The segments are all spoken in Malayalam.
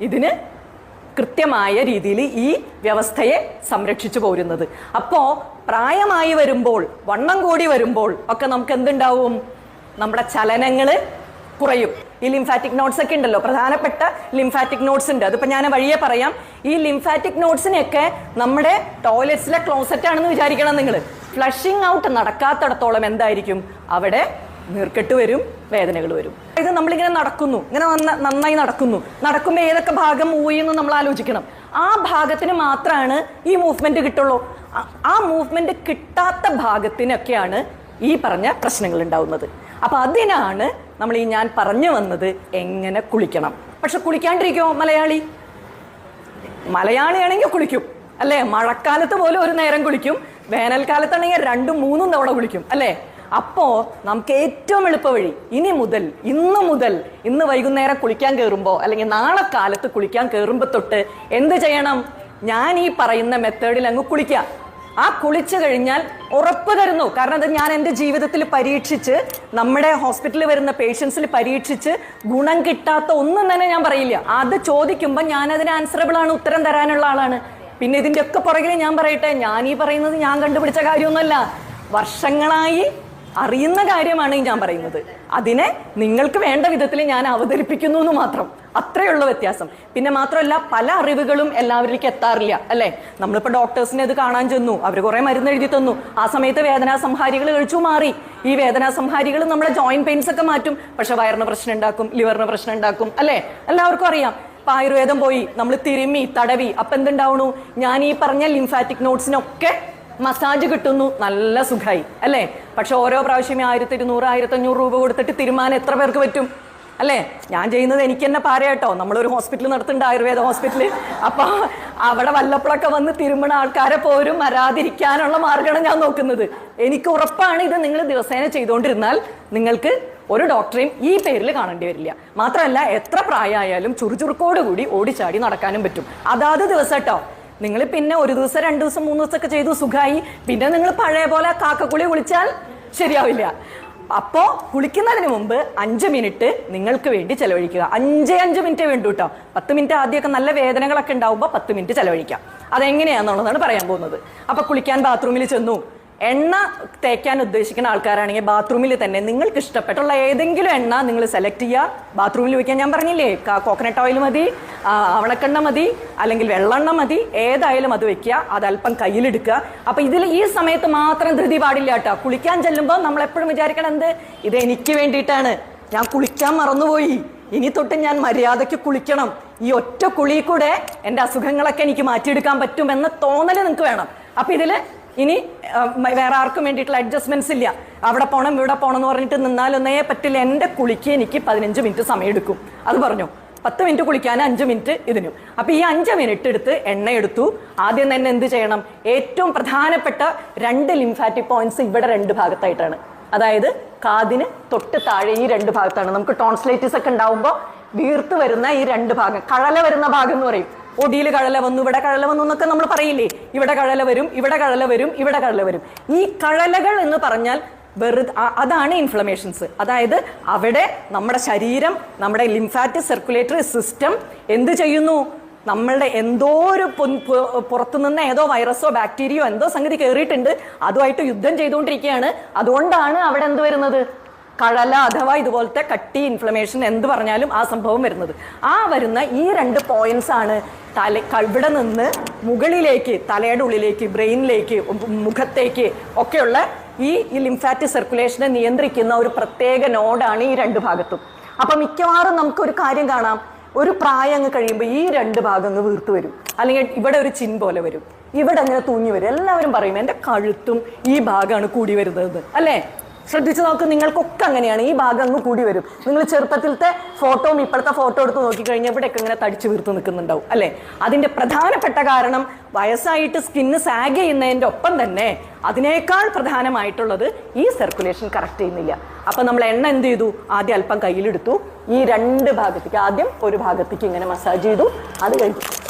ഇതിന് കൃത്യമായ രീതിയിൽ ഈ വ്യവസ്ഥയെ സംരക്ഷിച്ചു പോരുന്നത്. അപ്പോ പ്രായമായി വരുമ്പോൾ, വണ്ണം കൂടി വരുമ്പോൾ ഒക്കെ നമുക്ക് എന്തുണ്ടാവും? നമ്മുടെ ചലനങ്ങൾ കുറയും. ഈ ലിംഫാറ്റിക് നോട്ട്സ് ഒക്കെ ഉണ്ടല്ലോ, പ്രധാനപ്പെട്ട ലിംഫാറ്റിക് നോട്ട്സ് ഉണ്ട്. അതിപ്പോ ഞാൻ വഴിയെ പറയാം. ഈ ലിംഫാറ്റിക് നോട്ട്സിനെയൊക്കെ നമ്മുടെ ടോയ്ലറ്റ്സിലെ ക്ലോസറ്റ് ആണെന്ന് വിചാരിക്കണം നിങ്ങൾ. ഫ്ലഷിംഗ് ഔട്ട് നടക്കാത്തിടത്തോളം എന്തായിരിക്കും? അവിടെ നീർക്കെട്ട് വരും, വേദനകൾ വരും. ഇത് നമ്മളിങ്ങനെ നടക്കുന്നു, ഇങ്ങനെ നന്നായി നടക്കുമ്പോൾ ഏതൊക്കെ ഭാഗം മൂവ് ചെയ്യുന്നു നമ്മൾ ആലോചിക്കണം. ആ ഭാഗത്തിന് മാത്രമാണ് ഈ മൂവ്മെന്റ് കിട്ടുള്ളൂ. ആ മൂവ്മെന്റ് കിട്ടാത്ത ഭാഗത്തിനൊക്കെയാണ് ഈ പറഞ്ഞ പ്രശ്നങ്ങൾ ഉണ്ടാവുന്നത്. അപ്പൊ അതിനാണ് നമ്മൾ ഈ ഞാൻ പറഞ്ഞു വന്നത് എങ്ങനെ കുളിക്കണം. പക്ഷെ കുളിക്കാണ്ടിരിക്കുമോ മലയാളിയാണെങ്കിൽ കുളിക്കും അല്ലേ? മഴക്കാലത്ത് പോലും ഒരു നേരം കുളിക്കും, വേനൽക്കാലത്താണെങ്കിൽ 2-3 തവണ കുളിക്കും അല്ലേ? അപ്പോ നമുക്ക് ഏറ്റവും എളുപ്പ വഴി ഇന്ന് വൈകുന്നേരം കുളിക്കാൻ കയറുമ്പോൾ അല്ലെങ്കിൽ നാളെ കാലത്ത് കുളിക്കാൻ കയറുമ്പോൾ തൊട്ട് എന്ത് ചെയ്യണം? ഞാൻ ഈ പറയുന്ന മെത്തേഡിൽ അങ്ങ് കുളിക്കുക. ആ കുളിച്ചു കഴിഞ്ഞാൽ ഉറപ്പ് തരുന്നു, കാരണം അത് ഞാൻ എൻ്റെ ജീവിതത്തിൽ പരീക്ഷിച്ച്, നമ്മുടെ ഹോസ്പിറ്റലിൽ വരുന്ന പേഷ്യൻസിൽ പരീക്ഷിച്ച് ഗുണം കിട്ടാത്ത ഒന്നും തന്നെ ഞാൻ പറയില്ല. അത് ചോദിക്കുമ്പോൾ ഞാൻ അതിന് ആൻസറബിൾ ആണ്, ഉത്തരം തരാനുള്ള ആളാണ്. പിന്നെ ഇതിൻ്റെ ഒക്കെ പുറകിൽ ഞാൻ പറയട്ടെ, ഞാൻ ഈ പറയുന്നത് ഞാൻ കണ്ടുപിടിച്ച കാര്യമൊന്നുമല്ല, വർഷങ്ങളായി അറിയുന്ന കാര്യമാണ് ഞാൻ പറയുന്നത്. അതിനെ നിങ്ങൾക്ക് വേണ്ട വിധത്തിൽ ഞാൻ അവതരിപ്പിക്കുന്നു എന്ന് മാത്രം, അത്രയുള്ള വ്യത്യാസം. പിന്നെ മാത്രമല്ല, പല അറിവുകളും എല്ലാവരിലേക്ക് എത്താറില്ല അല്ലേ? നമ്മളിപ്പോൾ ഡോക്ടേഴ്സിനെ ഇത് കാണാൻ ചെന്നു, അവർ കുറെ മരുന്ന് എഴുതി തന്നു, ആ സമയത്ത് വേദനാ സംഹാരികൾ കഴിച്ചു മാറി. ഈ വേദനാ സംഹാരികൾ നമ്മളെ ജോയിന്റ് പെയിൻസ് ഒക്കെ മാറ്റും, പക്ഷെ വയറിന് പ്രശ്നം ഉണ്ടാക്കും, ലിവറിന് പ്രശ്നം ഉണ്ടാക്കും അല്ലേ? എല്ലാവർക്കും അറിയാം. ഇപ്പൊ ആയുർവേദം പോയി നമ്മൾ തിരുമ്മി തടവി, അപ്പൊ എന്തുണ്ടാവണു? ഞാൻ ഈ പറഞ്ഞ ലിംഫാറ്റിക് നോട്ട്സിനൊക്കെ മസാജ് കിട്ടുന്നു, നല്ല സുഖമായി അല്ലേ? പക്ഷെ ഓരോ പ്രാവശ്യം 1200-1500 രൂപ കൊടുത്തിട്ട് തിരുമാൻ എത്ര പേർക്ക് പറ്റും അല്ലേ? ഞാൻ ചെയ്യുന്നത് എനിക്ക് തന്നെ പാരയാട്ടോ. നമ്മളൊരു ഹോസ്പിറ്റൽ നടത്തുന്നുണ്ട്, ആയുർവേദ ഹോസ്പിറ്റല്. അപ്പൊ അവിടെ വല്ലപ്പോഴൊക്കെ വന്ന് തിരുമണ ആൾക്കാരെ പോലും വരാതിരിക്കാനുള്ള മാർഗമാണ് ഞാൻ നോക്കുന്നത്. എനിക്ക് ഉറപ്പാണ്, ഇത് നിങ്ങൾ ദിവസേന ചെയ്തുകൊണ്ടിരുന്നാൽ നിങ്ങൾക്ക് ഒരു ഡോക്ടറെയും ഈ പേരിൽ കാണേണ്ടി വരില്ല. മാത്രമല്ല, എത്ര പ്രായമായാലും ചുറുചുറുക്കോടുകൂടി ഓടിച്ചാടി നടക്കാനും പറ്റും. അതാത് ദിവസം കേട്ടോ. നിങ്ങൾ പിന്നെ 1 ദിവസം 2 ദിവസം 3 ദിവസമൊക്കെ ചെയ്തു സുഖമായി, പിന്നെ നിങ്ങൾ പഴയ പോലെ കാക്കക്കുളി കുളിച്ചാൽ ശരിയാവില്ല. അപ്പോൾ കുളിക്കുന്നതിന് മുമ്പ് 5 മിനിറ്റ് നിങ്ങൾക്ക് വേണ്ടി ചെലവഴിക്കുക. 5 മിനിറ്റ് വേണ്ടു കേട്ടോ. 10 മിനിറ്റ് ആദ്യമൊക്കെ നല്ല വേദനകളൊക്കെ ഉണ്ടാവുമ്പോൾ 10 മിനിറ്റ് ചെലവഴിക്കാം. അതെങ്ങനെയാണെന്നുള്ളതാണ് പറയാൻ പോകുന്നത്. അപ്പൊ കുളിക്കാൻ ബാത്റൂമിൽ ചെന്നു, എണ്ണ തേക്കാൻ ഉദ്ദേശിക്കുന്ന ആൾക്കാരാണെങ്കിൽ ബാത്റൂമിൽ തന്നെ നിങ്ങൾക്ക് ഇഷ്ടപ്പെട്ടുള്ള ഏതെങ്കിലും എണ്ണ നിങ്ങൾ സെലക്ട് ചെയ്യുക. ബാത്റൂമിൽ വയ്ക്കാൻ ഞാൻ പറഞ്ഞില്ലേ, കോക്കനട്ട് ഓയിൽ മതി, അവണക്കെണ്ണ മതി, അല്ലെങ്കിൽ വെള്ളെണ്ണ മതി, ഏതായാലും അത് വെക്കുക. അത് അല്പം കയ്യിലെടുക്കുക. അപ്പൊ ഇതിൽ ഈ സമയത്ത് മാത്രം ധൃതി പാടില്ല കേട്ടോ. കുളിക്കാൻ ചെല്ലുമ്പോൾ നമ്മൾ എപ്പോഴും വിചാരിക്കണം, എന്ത്, ഇത് എനിക്ക് വേണ്ടിയിട്ടാണ്, ഞാൻ കുളിക്കാൻ മറന്നുപോയി, ഇനി തൊട്ട് ഞാൻ മര്യാദയ്ക്ക് കുളിക്കണം, ഈ ഒറ്റ കുളി കൂടെ എൻ്റെ അസുഖങ്ങളൊക്കെ എനിക്ക് മാറ്റിയെടുക്കാൻ പറ്റും എന്ന തോന്നൽ നിങ്ങൾക്ക് വേണം. അപ്പൊ ഇതിൽ ഇനി വേറെ ആർക്കും വേണ്ടിയിട്ടുള്ള അഡ്ജസ്റ്റ്മെന്റ്സ് ഇല്ല. അവിടെ പോകണം ഇവിടെ പോകണം എന്ന് പറഞ്ഞിട്ട് നിന്നാലൊന്നേ പറ്റില്ല. എൻ്റെ കുളിക്ക് എനിക്ക് 15 മിനിറ്റ് സമയം എടുക്കും. അത് പറഞ്ഞു, 10 മിനിറ്റ് കുളിക്കാൻ 5 മിനിറ്റ് ഇതിനും. അപ്പൊ ഈ 5 മിനിറ്റ് എടുത്ത് എണ്ണ എടുത്തു. ആദ്യം തന്നെ എന്ത് ചെയ്യണം? ഏറ്റവും പ്രധാനപ്പെട്ട 2 ലിംഫാറ്റിക് പോയിന്റ്സ് ഇവിടെ 2 ഭാഗത്തായിട്ടാണ്. അതായത് കാതിന് തൊട്ട് താഴെ ഈ 2 ഭാഗത്താണ്. നമുക്ക് ടോൺസിലൈറ്റിസ് ഒക്കെ ഉണ്ടാവുമ്പോൾ വീർത്ത് വരുന്ന ഈ 2 ഭാഗം, കഴല വരുന്ന ഭാഗം എന്ന് പറയും. ഒടിയിൽ കഴല വന്നു, ഇവിടെ കഴല വന്നു എന്നൊക്കെ നമ്മൾ പറയില്ലേ? ഇവിടെ കഴല വരും, ഇവിടെ കഴല വരും, ഇവിടെ കഴല വരും. ഈ കഴലകൾ എന്ന് പറഞ്ഞാൽ അതാണ് ഇൻഫ്ലമേഷൻസ്. അതായത് അവിടെ നമ്മുടെ ശരീരം, നമ്മുടെ ലിംഫാറ്റിക് സർക്കുലേറ്ററി സിസ്റ്റം എന്ത് ചെയ്യുന്നു? നമ്മളുടെ എന്തോ ഒരു പുറത്തുനിന്ന് ഏതോ വൈറസോ ബാക്ടീരിയോ എന്തോ സംഗതി കയറിയിട്ടുണ്ട്, അതുമായിട്ട് യുദ്ധം ചെയ്തുകൊണ്ടിരിക്കുകയാണ്. അതുകൊണ്ടാണ് അവിടെ എന്ത് വരുന്നത്? കഴല അഥവാ ഇതുപോലത്തെ കട്ടി, ഇൻഫ്ലമേഷൻ എന്ത് പറഞ്ഞാലും ആ സംഭവം വരുന്നത്. ആ വരുന്ന ഈ 2 പോയിന്റ്സ് ആണ് ഇവിടെ നിന്ന് മുകളിലേക്ക്, തലയുടെ ഉള്ളിലേക്ക്, ബ്രെയിനിലേക്ക്, മുഖത്തേക്ക് ഒക്കെയുള്ള ഈ ലിംഫാറ്റിക് സർക്കുലേഷനെ നിയന്ത്രിക്കുന്ന ഒരു പ്രത്യേക നോഡാണ് ഈ 2 ഭാഗത്തും. അപ്പൊ മിക്കവാറും നമുക്കൊരു കാര്യം കാണാം, ഒരു പ്രായം അങ്ങ് കഴിയുമ്പോൾ ഈ 2 ഭാഗം അങ്ങ് വീർത്തു വരും, അല്ലെങ്കിൽ ഇവിടെ ഒരു ചിൻ പോലെ വരും, ഇവിടെ അങ്ങനെ തൂങ്ങി വരും. എല്ലാവരും പറയും എൻ്റെ കഴുത്തും ഈ ഭാഗമാണ് കൂടി വരുന്നത് അല്ലേ? ശ്രദ്ധിച്ചു നോക്ക്, നിങ്ങൾക്കൊക്കെ അങ്ങനെയാണ്. ഈ ഭാഗം അങ്ങ് കൂടി വരും. നിങ്ങൾ ചെറുപ്പത്തിലത്തെ ഫോട്ടോയും ഇപ്പോഴത്തെ ഫോട്ടോ എടുത്ത് നോക്കിക്കഴിഞ്ഞാൽ ഇവിടെയൊക്കെ ഇങ്ങനെ തടിച്ചു വീർത്ത് നിൽക്കുന്നുണ്ടാവും അല്ലേ? അതിന്റെ പ്രധാനപ്പെട്ട കാരണം വയസ്സായിട്ട് സ്കിന്ന് സാഗ് ചെയ്യുന്നതിൻ്റെ ഒപ്പം തന്നെ അതിനേക്കാൾ പ്രധാനമായിട്ടുള്ളത് ഈ സർക്കുലേഷൻ കറക്റ്റ് ചെയ്യുന്നില്ല. അപ്പൊ നമ്മൾ എണ്ണ എന്ത് ചെയ്തു? ആദ്യം അല്പം കയ്യിലെടുത്തു, ഈ 2 ഭാഗത്തേക്ക്, ആദ്യം ഒരു ഭാഗത്തേക്ക് ഇങ്ങനെ മസാജ് ചെയ്തു. അത്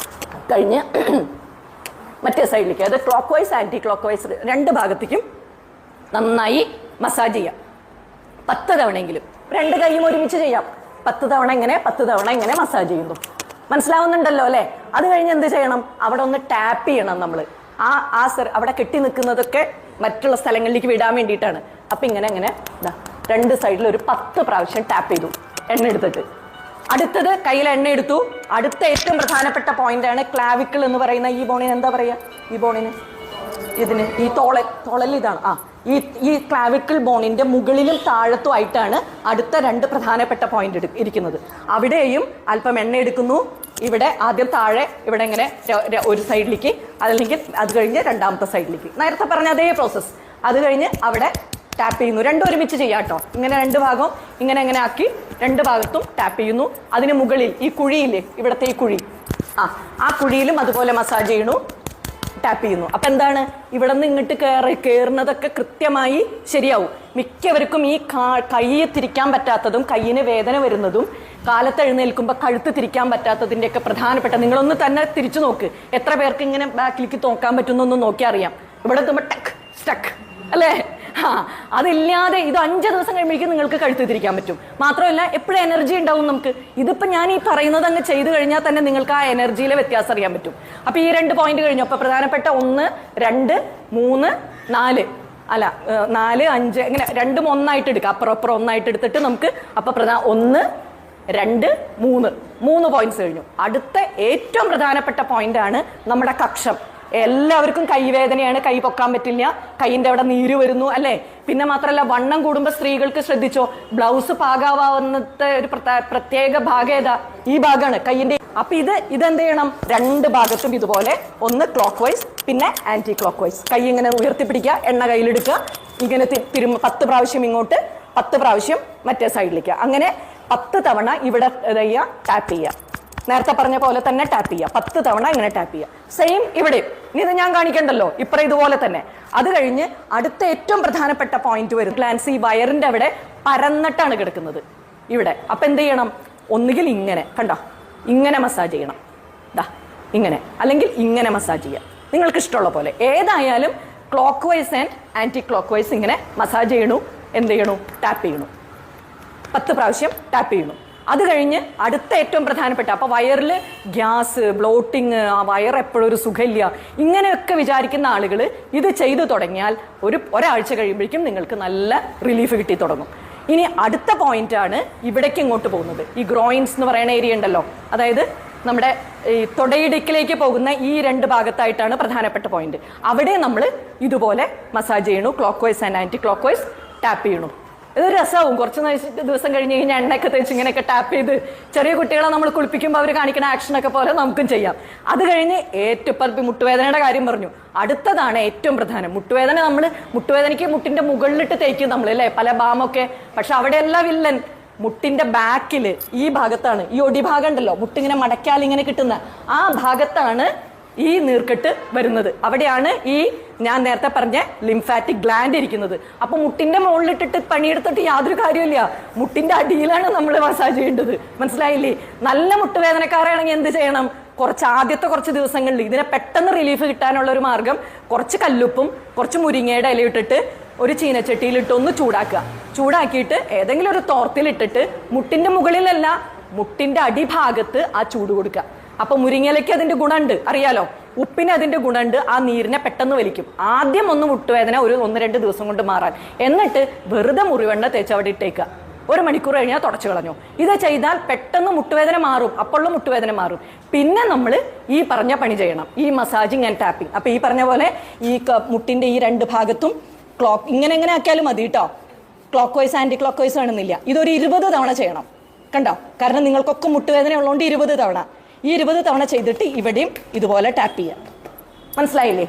കഴിഞ്ഞ് മറ്റേ സൈഡിലേക്ക്, അത് clockwise anticlockwise 2 ഭാഗത്തേക്കും നന്നായി മസാജ് ചെയ്യാം. 10 തവണയെങ്കിലും. 2 കൈയും ഒരുമിച്ച് ചെയ്യാം. 10 തവണ ഇങ്ങനെ 10 തവണ ഇങ്ങനെ മസാജ് ചെയ്യുന്നു. മനസ്സിലാവുന്നുണ്ടല്ലോ അല്ലേ? അത് കഴിഞ്ഞ് എന്ത് ചെയ്യണം? അവിടെ ഒന്ന് ടാപ്പ് ചെയ്യണം നമ്മൾ. അവിടെ കെട്ടി നിൽക്കുന്നതൊക്കെ മറ്റുള്ള സ്ഥലങ്ങളിലേക്ക് വിടാൻ വേണ്ടിയിട്ടാണ്. അപ്പം ഇങ്ങനെ ഇതാ 2 സൈഡിൽ ഒരു 10 പ്രാവശ്യം ടാപ്പ് ചെയ്തു എണ്ണ എടുത്തിട്ട്. അടുത്തത് കയ്യിൽ എണ്ണ എടുത്തു. അടുത്ത ഏറ്റവും പ്രധാനപ്പെട്ട പോയിന്റാണ് ക്ലാവിക്കിൾ എന്ന് പറയുന്ന ഈ ബോണിന് എന്താ പറയുക? ഈ ബോണിന് ഇതിന് ഈ തോളൽ ഇതാണ്. ഈ ക്ലാവിക്കിൾ ബോണിന്റെ മുകളിലും താഴത്തും ആയിട്ടാണ് അടുത്ത 2 പ്രധാനപ്പെട്ട പോയിന്റ് ഇരിക്കുന്നത്. അവിടെയും അല്പം എണ്ണ എടുക്കുന്നു. ഇവിടെ ആദ്യം താഴെ ഇവിടെ ഇങ്ങനെ ഒരു സൈഡിലേക്ക്, അതല്ലെങ്കിൽ അത് കഴിഞ്ഞ് രണ്ടാമത്തെ സൈഡിലേക്ക്, നേരത്തെ പറഞ്ഞ അതേ പ്രോസസ്സ്. അത് കഴിഞ്ഞ് അവിടെ ടാപ്പ് ചെയ്യുന്നു. രണ്ടും ഒരുമിച്ച് ചെയ്യാം കേട്ടോ. ഇങ്ങനെ 2 ഭാഗവും ഇങ്ങനെ ആക്കി 2 ഭാഗത്തും ടാപ്പ് ചെയ്യുന്നു. അതിന് മുകളിൽ ഈ കുഴിയില്ലേ, ഇവിടത്തെ ഈ കുഴി, ആ കുഴിയിലും അതുപോലെ മസാജ് ചെയ്യണു, ടാപ്പ് ചെയ്യുന്നു. അപ്പൊ എന്താണ്? ഇവിടെ നിന്ന് ഇങ്ങോട്ട് കയറുന്നതൊക്കെ കൃത്യമായി ശരിയാവും. മിക്കവർക്കും ഈ കൈ തിരിക്കാൻ പറ്റാത്തതും കയ്യിന് വേദന വരുന്നതും കാലത്ത് എഴുന്നേൽക്കുമ്പോൾ കഴുത്ത് തിരിക്കാൻ പറ്റാത്തതിൻ്റെ ഒക്കെ പ്രധാനപ്പെട്ട, നിങ്ങളൊന്ന് തന്നെ തിരിച്ചു നോക്ക്. എത്ര പേർക്ക് ഇങ്ങനെ ബാക്കിലേക്ക് നോക്കാൻ പറ്റുന്നൊന്ന് നോക്കിയാൽ അറിയാം. ഇവിടെ എത്തുമ്പോൾ ടക്ക് സ്റ്റക്ക് അല്ലേ? അതില്ലാതെ ഇത് 5 ദിവസം കഴിയുമ്പോഴേക്കും നിങ്ങൾക്ക് കഴുത്ത് തിരിക്കാൻ പറ്റും. മാത്രമല്ല എപ്പോഴും എനർജി ഉണ്ടാവും നമുക്ക്. ഇതിപ്പോൾ ഞാൻ ഈ പറയുന്നത് അങ്ങ് ചെയ്തു കഴിഞ്ഞാൽ തന്നെ നിങ്ങൾക്ക് ആ എനർജിയിലെ വ്യത്യാസം അറിയാൻ പറ്റും. അപ്പോൾ ഈ 2 പോയിന്റ് കഴിഞ്ഞു. അപ്പോൾ പ്രധാനപ്പെട്ട 1, 2, 3, 4 അല്ല 4, 5 ഇങ്ങനെ 2ഉം ഒന്നായിട്ട് എടുക്കുക. അപ്പുറം ഒന്നായിട്ട് എടുത്തിട്ട് നമുക്ക് അപ്പോൾ 1, 2, 3 പോയിന്റ്സ് കഴിഞ്ഞു. അടുത്ത ഏറ്റവും പ്രധാനപ്പെട്ട പോയിന്റാണ് നമ്മുടെ കക്ഷം. എല്ലാവർക്കും കൈവേദനയാണ്, കൈ പൊക്കാൻ പറ്റില്ല, കൈയിൻ്റെ അവിടെ നീര് വരുന്നു അല്ലേ? പിന്നെ മാത്രമല്ല വണ്ണം കൂടുമ്പോൾ സ്ത്രീകൾക്ക് ശ്രദ്ധിച്ചോ, ബ്ലൗസ് പാകാവുന്നത്തെ ഒരു പ്രത്യേക ഭാഗം ഏതാ? ഈ ഭാഗമാണ് കൈയിൻ്റെ. അപ്പൊ ഇതെന്ത് ചെയ്യണം? 2 ഭാഗത്തും ഇതുപോലെ ഒന്ന് ക്ലോക്ക് വൈസ് പിന്നെ ആന്റി ക്ലോക്ക് വൈസ്. കൈ ഇങ്ങനെ ഉയർത്തിപ്പിടിക്കുക, എണ്ണ കയ്യിലെടുക്കുക, ഇങ്ങനെ 10 പ്രാവശ്യം ഇങ്ങോട്ട്, 10 പ്രാവശ്യം മറ്റേ സൈഡിലേക്ക്, അങ്ങനെ 10 തവണ ഇവിടെ ടാപ്പ് ചെയ്യുക. നേരത്തെ പറഞ്ഞ പോലെ തന്നെ ടാപ്പ് ചെയ്യുക. 10 തവണ ഇങ്ങനെ ടാപ്പ് ചെയ്യുക. സെയിം ഇവിടെ. ഇനി ഇത് ഞാൻ കാണിക്കണ്ടല്ലോ, ഇപ്പറ ഇതുപോലെ തന്നെ. അത് കഴിഞ്ഞ് അടുത്ത ഏറ്റവും പ്രധാനപ്പെട്ട പോയിന്റ് വരും. ഗ്ലാൻസ് ഈ വയറിന്റെ അവിടെ പരന്നിട്ടാണ് കിടക്കുന്നത് ഇവിടെ. അപ്പൊ എന്ത് ചെയ്യണം? ഒന്നുകിൽ ഇങ്ങനെ കണ്ടോ, ഇങ്ങനെ മസാജ് ചെയ്യണം, ഇങ്ങനെ, അല്ലെങ്കിൽ ഇങ്ങനെ മസാജ് ചെയ്യുക, നിങ്ങൾക്ക് ഇഷ്ടമുള്ള പോലെ. ഏതായാലും clockwise and anticlockwise ഇങ്ങനെ മസാജ് ചെയ്യണു. എന്ത് ചെയ്യണു? ടാപ്പ് ചെയ്യണു. 10 പ്രാവശ്യം ടാപ്പ് ചെയ്യണു. അത് കഴിഞ്ഞ് അടുത്ത ഏറ്റവും പ്രധാനപ്പെട്ട, അപ്പോൾ വയറിൽ ഗ്യാസ്, ബ്ലോട്ടിങ്, ആ വയർ എപ്പോഴും ഒരു സുഖമില്ല, ഇങ്ങനെയൊക്കെ വിചാരിക്കുന്ന ആളുകൾ ഇത് ചെയ്തു തുടങ്ങിയാൽ ഒരാഴ്ച കഴിയുമ്പോഴേക്കും നിങ്ങൾക്ക് നല്ല റിലീഫ് കിട്ടി തുടങ്ങും. ഇനി അടുത്ത പോയിന്റാണ് ഇവിടേക്ക് ഇങ്ങോട്ട് പോകുന്നത്. ഈ ഗ്രോയിൻസ് എന്ന് പറയുന്ന ഏരിയ ഉണ്ടല്ലോ, അതായത് നമ്മുടെ ഈ തൊടയിടുക്കിലേക്ക് പോകുന്ന ഈ 2 ഭാഗത്തായിട്ടാണ് പ്രധാനപ്പെട്ട പോയിന്റ്. അവിടെ നമ്മൾ ഇതുപോലെ മസാജ് ചെയ്യണു. Clockwise and anticlockwise tap ചെയ്യണു. ഇതൊരു രസമാവും. കുറച്ച് ദിവസം കഴിഞ്ഞ് കഴിഞ്ഞാൽ എണ്ണയൊക്കെ തേച്ച് ഇങ്ങനെയൊക്കെ ടാപ്പ് ചെയ്ത് ചെറിയ കുട്ടികളെ നമ്മൾ കുളിപ്പിക്കുമ്പോൾ അവർ കാണിക്കുന്ന ആക്ഷനൊക്കെ പോലെ നമുക്കും ചെയ്യാം. അത് കഴിഞ്ഞ് ഏറ്റവും മുട്ടുവേദനയുടെ കാര്യം പറഞ്ഞു. അടുത്തതാണ് ഏറ്റവും പ്രധാനം. മുട്ടുവേദനയ്ക്ക് മുട്ടിന്റെ മുകളിലിട്ട് തേക്കും നമ്മൾ അല്ലേ, പല ബാമൊക്കെ. പക്ഷെ അവിടെയല്ല വില്ലൻ. മുട്ടിന്റെ ബാക്കില് ഈ ഭാഗത്താണ്, ഈ ഒടിഭാഗം ഉണ്ടല്ലോ, മുട്ടിങ്ങനെ മടക്കാൽ ഇങ്ങനെ കിട്ടുന്ന ആ ഭാഗത്താണ് ഈ നീർക്കെട്ട് വരുന്നത്. അവിടെയാണ് ഈ ഞാൻ നേരത്തെ പറഞ്ഞ ലിംഫാറ്റിക് ഗ്ലാൻഡ് ഇരിക്കുന്നത്. അപ്പൊ മുട്ടിന്റെ മുകളിലിട്ടിട്ട് പണിയെടുത്തിട്ട് യാതൊരു കാര്യമില്ല. മുട്ടിന്റെ അടിയിലാണ് നമ്മൾ മസാജ് ചെയ്യേണ്ടത്. മനസ്സിലായില്ലേ? നല്ല മുട്ടുവേദനക്കാരാണെങ്കിൽ എന്ത് ചെയ്യണം? ആദ്യത്തെ കുറച്ച് ദിവസങ്ങളിൽ ഇതിനെ പെട്ടെന്ന് റിലീഫ് കിട്ടാനുള്ള ഒരു മാർഗം, കുറച്ച് കല്ലുപ്പും കുറച്ച് മുരിങ്ങയുടെ ഇലയിട്ടിട്ട് ഒരു ചീനച്ചട്ടിയിലിട്ട് ഒന്ന് ചൂടാക്കിയിട്ട് ഏതെങ്കിലും ഒരു തോർത്തിലിട്ടിട്ട് മുട്ടിന്റെ മുകളിലല്ല, മുട്ടിന്റെ അടിഭാഗത്ത് ആ ചൂട് കൊടുക്കുക. അപ്പൊ മുരിങ്ങയിലേക്ക് അതിന്റെ ഗുണമുണ്ട്, അറിയാലോ. ഉപ്പിന് അതിന്റെ ഗുണമുണ്ട്, ആ നീരിനെ പെട്ടെന്ന് വലിക്കും. ആദ്യം ഒന്ന് മുട്ടുവേദന ഒരു 1-2 ദിവസം കൊണ്ട് മാറാൻ, എന്നിട്ട് വെറുതെ മുറിവെണ്ണ തേച്ച് അവിടെ ഇട്ടേക്കുക. 1 മണിക്കൂർ കഴിഞ്ഞാൽ തുടച്ചു കളഞ്ഞു. ഇത് ചെയ്താൽ പെട്ടെന്ന് മുട്ടുവേദന മാറും, അപ്പോഴുള്ള മുട്ടുവേദന മാറും. പിന്നെ നമ്മൾ ഈ പറഞ്ഞ പണി ചെയ്യണം, ഈ മസാജിങ് ആൻഡ് ടാപ്പിംഗ്. അപ്പൊ ഈ പറഞ്ഞ പോലെ ഈ മുട്ടിന്റെ ഈ 2 ഭാഗത്തും ഇങ്ങനെ ആക്കിയാലും മതി കേട്ടോ. Clockwise anticlockwise വേണമെന്നില്ല. ഇതൊരു 20 തവണ ചെയ്യണം, കണ്ടോ? കാരണം നിങ്ങൾക്കൊക്കെ മുട്ടുവേദന ഉള്ളതുകൊണ്ട് 20 തവണ. ഈ 20 തവണ ചെയ്തിട്ട് ഇവിടെയും ഇതുപോലെ ടാപ്പ് ചെയ്യാം. മനസ്സിലായില്ലേ?